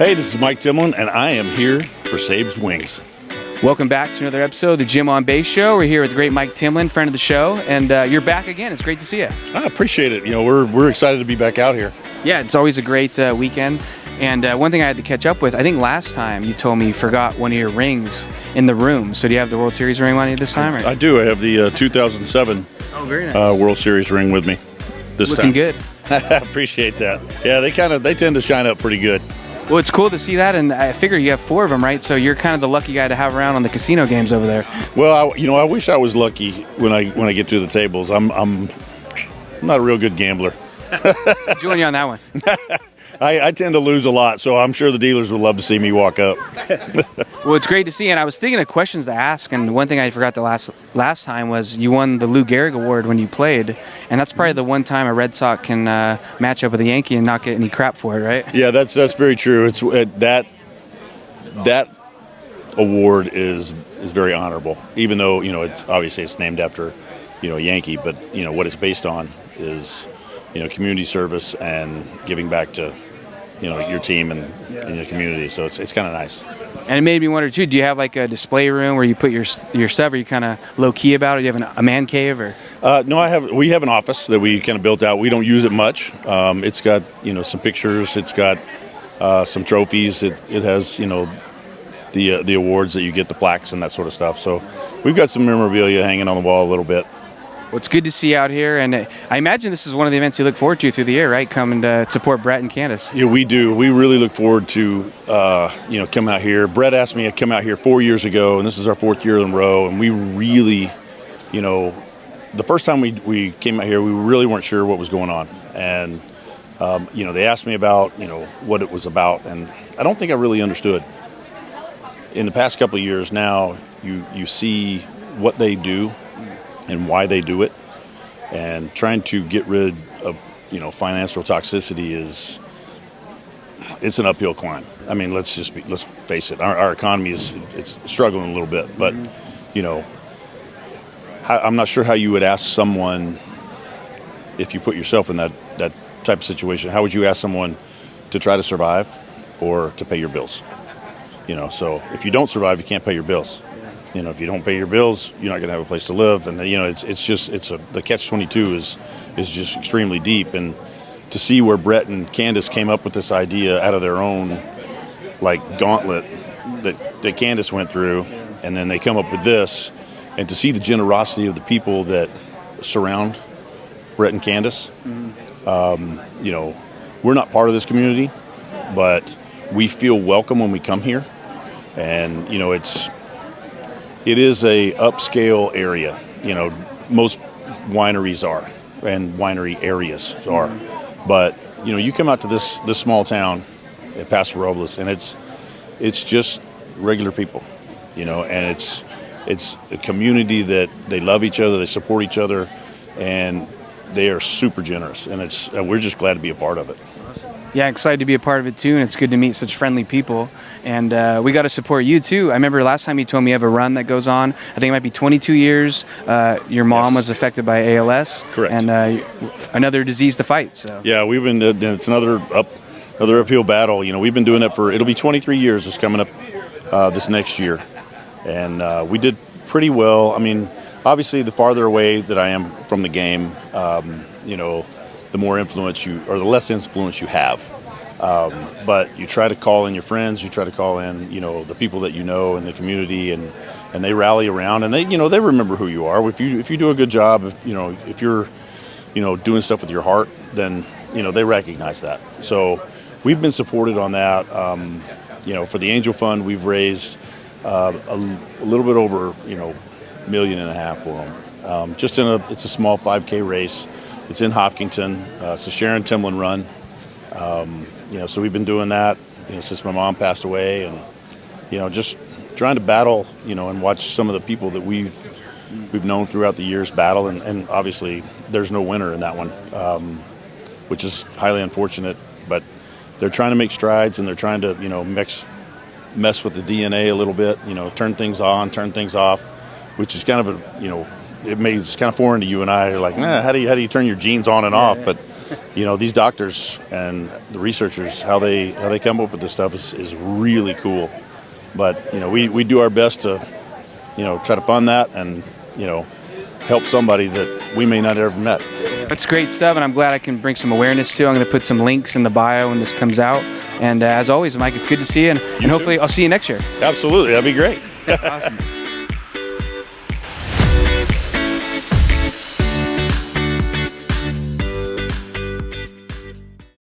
Hey, this is Mike Timlin, and I am here for SabesWings. Welcome back to another episode of the Jim on Base Show. We're here with the great Mike Timlin, friend of the show, and you're back again. It's great to see you. I appreciate it. You know, we're excited to be back out here. Yeah, it's always a great weekend. And one thing I had to catch up with, I think last time you told me you forgot one of your rings in the room. So do you have the World Series ring on you this time? Or? I do. I have the 2007 very nice. World Series ring with me this Looking time. good. I appreciate that. Yeah, they tend to shine up pretty good. Well, it's cool to see that, and I figure you have 4 of them, right? So you're kind of the lucky guy to have around on the casino games over there. Well, I wish I was lucky when I get to the tables. I'm not a real good gambler. Join you on that one. I tend to lose a lot, so I'm sure the dealers would love to see me walk up. Well, it's great to see, and I was thinking of questions to ask, and one thing I forgot the last time was you won the Lou Gehrig Award when you played, and that's probably the one time a Red Sox can match up with a Yankee and not get any crap for it, right? Yeah, that's very true. It's that award is very honorable, even though it's obviously it's named after a Yankee, but what it's based on is community service and giving back to your team and your community. So it's kind of nice. And it made me wonder too, do you have like a display room where you put your stuff? Are you kind of low key about it? Do you have a man cave or? No, we have an office that we kind of built out. We don't use it much. It's got some pictures. It's got some trophies. It has the awards that you get, the plaques and that sort of stuff. So we've got some memorabilia hanging on the wall a little bit. Well, it's good to see you out here, and I imagine this is one of the events you look forward to through the year, right? Coming to support Bret and Kandace. Yeah, we do. We really look forward to coming out here. Bret asked me to come out here 4 years ago, and this is our 4th year in a row. And we really, the first time we came out here, we really weren't sure what was going on, and they asked me about what it was about, and I don't think I really understood. In the past couple of years now, you see what they do and why they do it, and trying to get rid of financial toxicity it's an uphill climb. I mean, let's face it, our economy it's struggling a little bit, but I'm not sure how you would ask someone, if you put yourself in that type of situation, how would you ask someone to try to survive or to pay your bills? So if you don't survive, you can't pay your bills. If you don't pay your bills, you're not going to have a place to live, and the catch-22 is just extremely deep. And to see where Bret and Kandace came up with this idea out of their own gauntlet that Kandace went through, and then they come up with this, and to see the generosity of the people that surround Bret and Kandace. We're not part of this community, but we feel welcome when we come here, and it is a upscale area. Most wineries are, and winery areas are. But you come out to this small town at Paso Robles, and it's just regular people, and it's a community that they love each other, they support each other, and they are super generous, and we're just glad to be a part of it. Yeah, excited to be a part of it too, and it's good to meet such friendly people. And we got to support you too. I remember last time you told me you have a run that goes on. I think it might be 22 years. Your mom was affected by ALS. Correct. And another disease to fight. So. Yeah, we've been. It's another uphill battle. We've been doing it it'll be 23 years. It's coming up this next year, and we did pretty well. I mean, obviously, the farther away that I am from the game, the more influence the less influence you have. But you try to call in your friends, you try to call in, the people that in the community, and they rally around, and they remember who you are. If you do a good job, if you're doing stuff with your heart, then they recognize that. So we've been supported on that. For the Angel Fund, we've raised a little bit over $1.5 million for them. It's a small 5K race. It's in Hopkinton. It's a Sharon Timlin run. So we've been doing that, since my mom passed away, and just trying to battle, and watch some of the people that we've known throughout the years battle, and obviously there's no winner in that one, which is highly unfortunate. But they're trying to make strides, and they're trying to mess with the DNA a little bit, turn things on, turn things off, which is kind of it's kind of foreign to you and I. You're like, how do you turn your genes on and off? But you know, these doctors and the researchers, how they come up with this stuff is really cool. But, you know, we do our best to, you know, try to fund that and, you know, help somebody that we may not have ever met. That's great stuff, and I'm glad I can bring some awareness to. I'm going to put some links in the bio when this comes out. And as always, Mike, it's good to see you, and hopefully I'll see you next year. Absolutely, that'd be great. Awesome.